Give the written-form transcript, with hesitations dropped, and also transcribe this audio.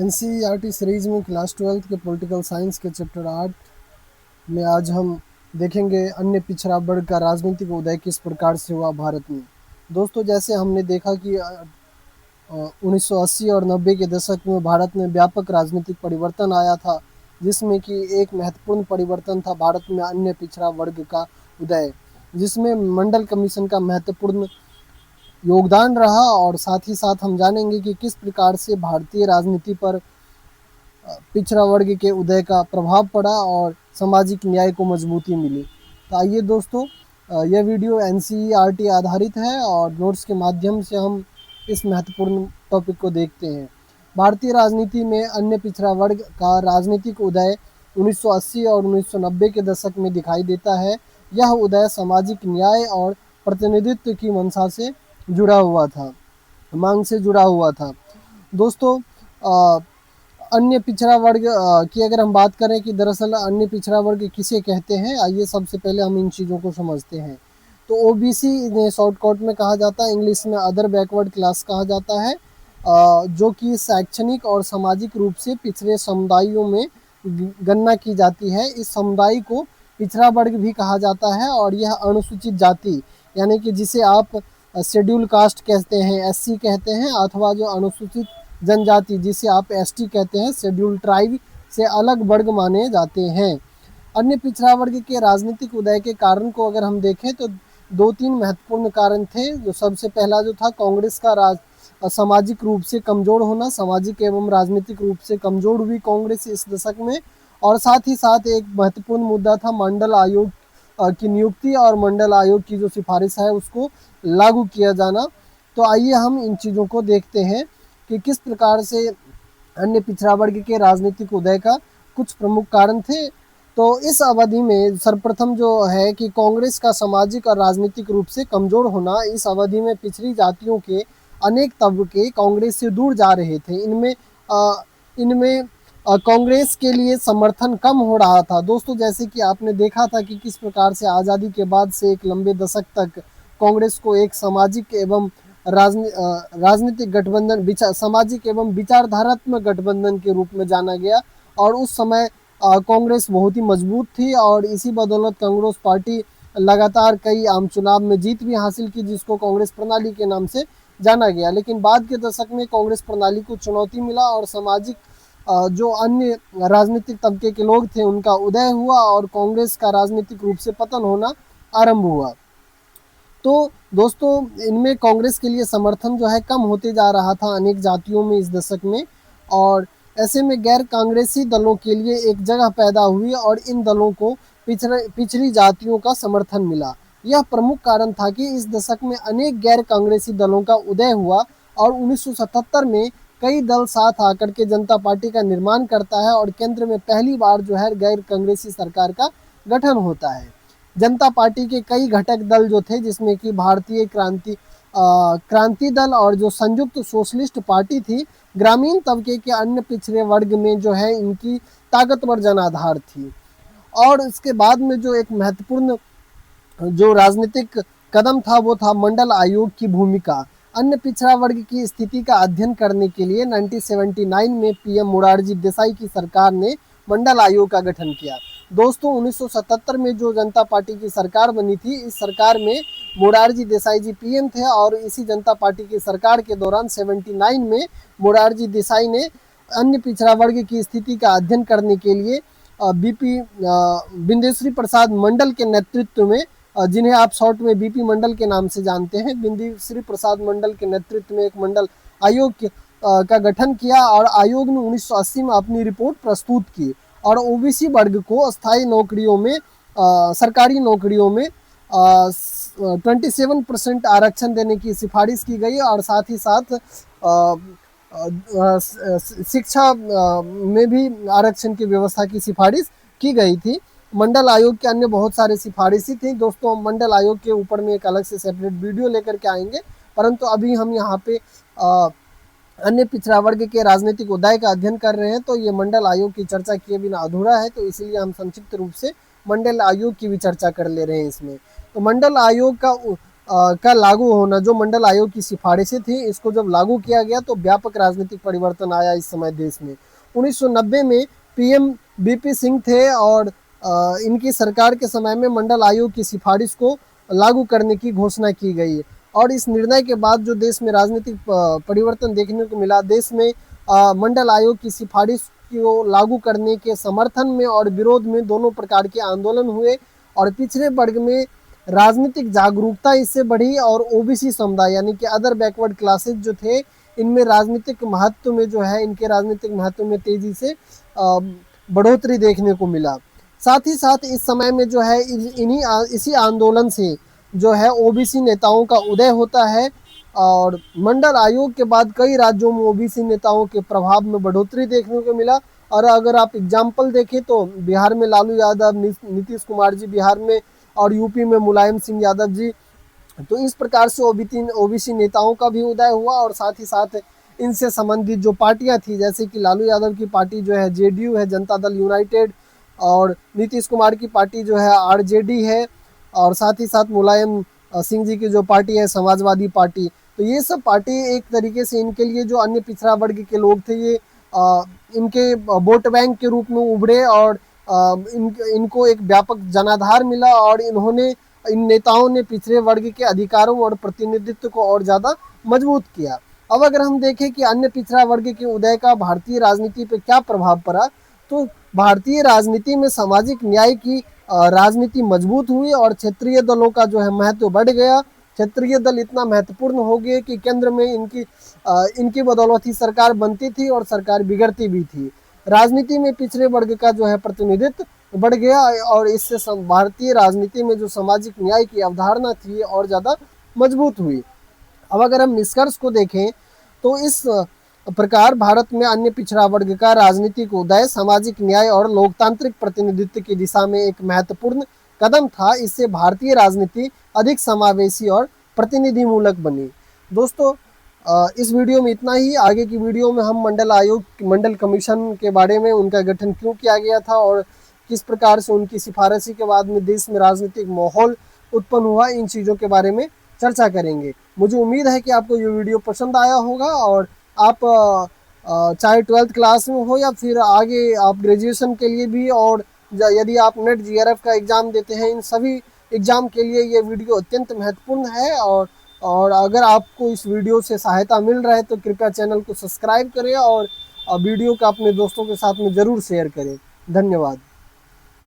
NCERT series में class 12th के political science के चैप्टर 8 में आज हम देखेंगे अन्य पिछड़ा वर्ग का राजनीतिक उदय किस प्रकार से हुआ भारत में। दोस्तों, जैसे हमने देखा कि 1980 और 90 के दशक में भारत में व्यापक राजनीतिक परिवर्तन आया था, जिसमें कि एक महत्वपूर्ण परिवर्तन था भारत में अन्य पिछड़ा वर्ग का उदय, जिसमें मंडल कमीशन का महत्वपूर्ण योगदान रहा। और साथ ही साथ हम जानेंगे कि किस प्रकार से भारतीय राजनीति पर पिछड़ा वर्ग के उदय का प्रभाव पड़ा और सामाजिक न्याय को मजबूती मिली। तो आइए दोस्तों, यह वीडियो एनसीईआरटी आधारित है और नोट्स के माध्यम से हम इस महत्वपूर्ण टॉपिक को देखते हैं। भारतीय राजनीति में अन्य पिछड़ा वर्ग का राजनीतिक उदय 1980 और 1990 के दशक में दिखाई देता है। यह उदय सामाजिक न्याय और प्रतिनिधित्व की मंशा से जुड़ा हुआ था, मांग से जुड़ा हुआ था। दोस्तों, अन्य पिछड़ा वर्ग की अगर हम बात करें कि दरअसल अन्य पिछड़ा वर्ग किसे कहते हैं, आइए सबसे पहले हम इन चीज़ों को समझते हैं। तो ओबीसी इन्हें शॉर्टकट में कहा जाता है, इंग्लिश में अदर बैकवर्ड क्लास कहा जाता है, जो कि शैक्षणिक और सामाजिक रूप से पिछड़े समुदायों में गणना की जाती है। इस समुदाय को पिछड़ा वर्ग भी कहा जाता है और यह अनुसूचित जाति यानी कि जिसे आप शेड्यूल कास्ट कहते हैं, एससी कहते हैं, अथवा जो अनुसूचित जनजाति जिसे आप एसटी कहते हैं, शेड्यूल ट्राइब से अलग वर्ग माने जाते हैं। अन्य पिछड़ा वर्ग के राजनीतिक उदय के कारण को अगर हम देखें तो दो तीन महत्वपूर्ण कारण थे। जो सबसे पहला जो था कांग्रेस का सामाजिक रूप से कमजोर होना, सामाजिक एवं राजनीतिक रूप से कमजोर हुई कांग्रेस इस दशक में। और साथ ही साथ एक महत्वपूर्ण मुद्दा था मंडल आयोग की नियुक्ति और मंडल आयोग की जो सिफारिश है उसको लागू किया जाना। तो आइए हम इन चीज़ों को देखते हैं कि किस प्रकार से अन्य पिछड़ा वर्ग के राजनीतिक उदय का कुछ प्रमुख कारण थे। तो इस अवधि में सर्वप्रथम जो है कि कांग्रेस का सामाजिक और राजनीतिक रूप से कमजोर होना, इस अवधि में पिछड़ी जातियों के अनेक तबके कांग्रेस से दूर जा रहे थे। इनमें कांग्रेस के लिए समर्थन कम हो रहा था। दोस्तों, जैसे कि आपने देखा था कि किस प्रकार से आज़ादी के बाद से एक लंबे दशक तक कांग्रेस को एक सामाजिक एवं राजनीतिक गठबंधन, सामाजिक एवं विचारधारात्मक गठबंधन के रूप में जाना गया। और उस समय कांग्रेस बहुत ही मजबूत थी और इसी बदौलत कांग्रेस पार्टी लगातार कई आम चुनाव में जीत भी हासिल की, जिसको कांग्रेस प्रणाली के नाम से जाना गया। लेकिन बाद के दशक में कांग्रेस प्रणाली को चुनौती मिला और सामाजिक जो अन्य राजनीतिक तबके के लोग थे उनका उदय हुआ और कांग्रेस का राजनीतिक रूप से पतन होना आरंभ हुआ। तो दोस्तों, इनमें कांग्रेस के लिए समर्थन जो है कम होते जा रहा था अनेक जातियों में इस दशक में। और ऐसे में गैर कांग्रेसी दलों के लिए एक जगह पैदा हुई और इन दलों को पिछड़ी जातियों का समर्थन मिला। यह प्रमुख कारण था कि इस दशक में अनेक गैर कांग्रेसी दलों का उदय हुआ और 1977 में कई दल साथ आकर के जनता पार्टी का निर्माण करता है और केंद्र में पहली बार जो है गैर कांग्रेसी सरकार का गठन होता है। जनता पार्टी के कई घटक दल जो थे, जिसमें कि भारतीय क्रांति दल और जो संयुक्त सोशलिस्ट पार्टी थी, ग्रामीण तबके के अन्य पिछड़े वर्ग में जो है इनकी ताकतवर जनाधार थी। और इसके बाद में जो एक महत्वपूर्ण जो राजनीतिक कदम था वो था मंडल आयोग की भूमिका। अन्य पिछड़ा वर्ग की स्थिति का अध्ययन करने के लिए 1979 में पीएम मोरारजी देसाई की सरकार ने मंडल आयोग का गठन किया। दोस्तों, 1977 में जो जनता पार्टी की सरकार बनी थी, इस सरकार में मोरारजी देसाई जी पीएम थे और इसी जनता पार्टी की सरकार के दौरान 79 में मोरारजी देसाई ने अन्य पिछड़ा वर्ग की स्थिति का अध्ययन करने के लिए बीपी बिंदेश्वरी प्रसाद मंडल के नेतृत्व में, जिन्हें आप शॉर्ट में बीपी मंडल के नाम से जानते हैं, बिंदेश्वरी प्रसाद मंडल के नेतृत्व में एक मंडल आयोग का गठन किया। और आयोग ने 1980 में अपनी रिपोर्ट प्रस्तुत की और ओबीसी वर्ग को स्थायी नौकरियों में, सरकारी नौकरियों में 27% आरक्षण देने की सिफारिश की गई और साथ ही साथ शिक्षा में भी आरक्षण की व्यवस्था की सिफारिश की गई थी। मंडल आयोग के अन्य बहुत सारे सिफारिशें थी। दोस्तों, मंडल आयोग के ऊपर में एक अलग से सेपरेट वीडियो लेकर के आएंगे, परंतु अभी हम यहाँ पे अन्य पिछड़ा वर्ग के राजनीतिक उदय का अध्ययन कर रहे हैं, तो ये मंडल आयोग की चर्चा किए बिना अधूरा है, तो इसलिए हम संक्षिप्त रूप से मंडल आयोग की भी चर्चा कर ले रहे हैं इसमें। तो मंडल आयोग का का लागू होना, जो मंडल आयोग की सिफारिशें थी, इसको जब लागू किया गया तो व्यापक राजनीतिक परिवर्तन आया इस समय देश में। 1990 में पीएम बीपी सिंह थे और इनकी सरकार के समय में मंडल आयोग की सिफारिश को लागू करने की घोषणा की गई और इस निर्णय के बाद जो देश में राजनीतिक परिवर्तन देखने को मिला। देश में मंडल आयोग की सिफारिश को लागू करने के समर्थन में और विरोध में दोनों प्रकार के आंदोलन हुए और पिछड़े वर्ग में राजनीतिक जागरूकता इससे बढ़ी और ओबीसी समुदाय यानी कि अदर बैकवर्ड क्लासेस जो थे, इनमें राजनीतिक महत्व में जो है, इनके राजनीतिक महत्व में तेजी से बढ़ोतरी देखने को मिला। साथ ही साथ इस समय में जो है इसी आंदोलन से जो है ओबीसी नेताओं का उदय होता है और मंडल आयोग के बाद कई राज्यों में ओबीसी नेताओं के प्रभाव में बढ़ोतरी देखने को मिला। और अगर आप एग्जाम्पल देखें तो बिहार में लालू यादव, नीतीश कुमार जी बिहार में, और यूपी में मुलायम सिंह यादव जी। तो इस प्रकार से ओबीसी नेताओं का भी उदय हुआ और साथ ही साथ इनसे संबंधित जो पार्टियां थी, जैसे कि लालू यादव की पार्टी जो है जेडीयू है, जनता दल यूनाइटेड, और नीतीश कुमार की पार्टी जो है आरजेडी है, और साथ ही साथ मुलायम सिंह जी की जो पार्टी है समाजवादी पार्टी। तो ये सब पार्टी एक तरीके से इनके लिए जो अन्य पिछड़ा वर्ग के लोग थे, ये इनके वोट बैंक के रूप में उभरे और इनको एक व्यापक जनाधार मिला और इन नेताओं ने पिछड़े वर्ग के अधिकारों और प्रतिनिधित्व को और ज़्यादा मजबूत किया। अब अगर हम देखें कि अन्य पिछड़ा वर्ग के उदय का भारतीय राजनीति पर क्या प्रभाव पड़ा, तो भारतीय राजनीति में सामाजिक न्याय की राजनीति मजबूत हुई और क्षेत्रीय दलों का जो है महत्व बढ़ गया। क्षेत्रीय दल इतना महत्वपूर्ण हो गए कि केंद्र में इनकी बदौलत ही सरकार बनती थी और सरकार बिगड़ती भी थी। राजनीति में पिछड़े वर्ग का जो है प्रतिनिधित्व बढ़ गया और इससे भारतीय राजनीति में जो सामाजिक न्याय की अवधारणा थी और ज़्यादा मजबूत हुई। अब अगर हम निष्कर्ष को देखें तो इस प्रकार भारत में अन्य पिछड़ा वर्ग का राजनीतिक उदय सामाजिक न्याय और लोकतांत्रिक प्रतिनिधित्व की दिशा में एक महत्वपूर्ण कदम था। इससे भारतीय राजनीति अधिक समावेशी और प्रतिनिधिमूलक बनी। दोस्तों, इस वीडियो में इतना ही। आगे की वीडियो में हम मंडल कमीशन के बारे में, उनका गठन क्यों किया गया था और किस प्रकार से उनकी सिफारिश के बाद में देश में राजनीतिक माहौल उत्पन्न हुआ, इन चीज़ों के बारे में चर्चा करेंगे। मुझे उम्मीद है कि आपको ये वीडियो पसंद आया होगा और आप चाहे 12th क्लास में हो या फिर आगे आप ग्रेजुएशन के लिए भी, और यदि आप नेट जीआरएफ का एग्ज़ाम देते हैं, इन सभी एग्ज़ाम के लिए ये वीडियो अत्यंत महत्वपूर्ण है। और अगर आपको इस वीडियो से सहायता मिल रहा है तो कृपया चैनल को सब्सक्राइब करें और वीडियो को अपने दोस्तों के साथ में ज़रूर शेयर करें। धन्यवाद।